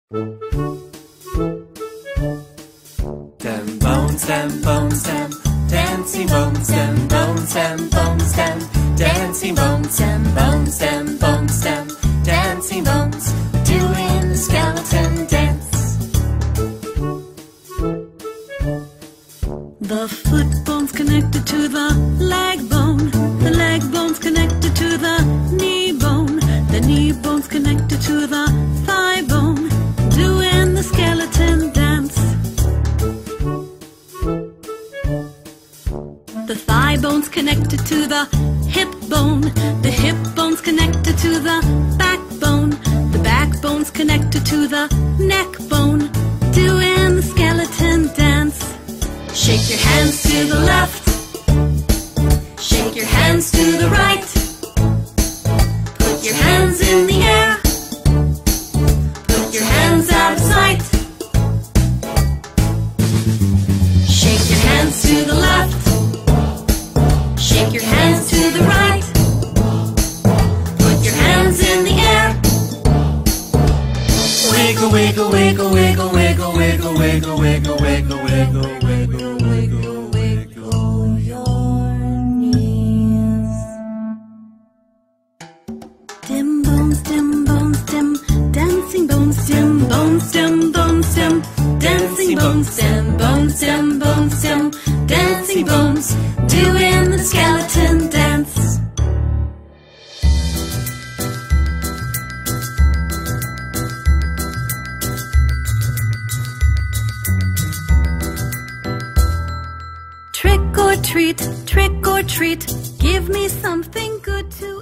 Dem bones, dem bones, dem dancing bones, dem bones, dem bones, dem dancing bones, dem bones, dem bones, dem dancing bones, doing the skeleton dance. The foot bone's connected to the leg bone's connected to the knee bone's connected to the thigh bone, doing the skeleton dance. The thigh bone's connected to the hip bone's connected to the backbone's connected to the neck bone, doing the skeleton dance. Shake your hands to the left, shake your hands to the right, put your hands in the air, put your hands out of sight. Shake your hands to the left, shake your hands to the right, put your hands in the air. Wiggle, wiggle, wiggle, wiggle, wiggle, wiggle, wiggle, wiggle, wiggle, wiggle, wiggle, wiggle, wiggle your knees. Dim bones, dim bones, dim dancing bones, dim bones, dim bones, dim dancing bones, dim bones, dim bones, dim dancing bones, doing the skeleton dance. Trick or treat, give me something good to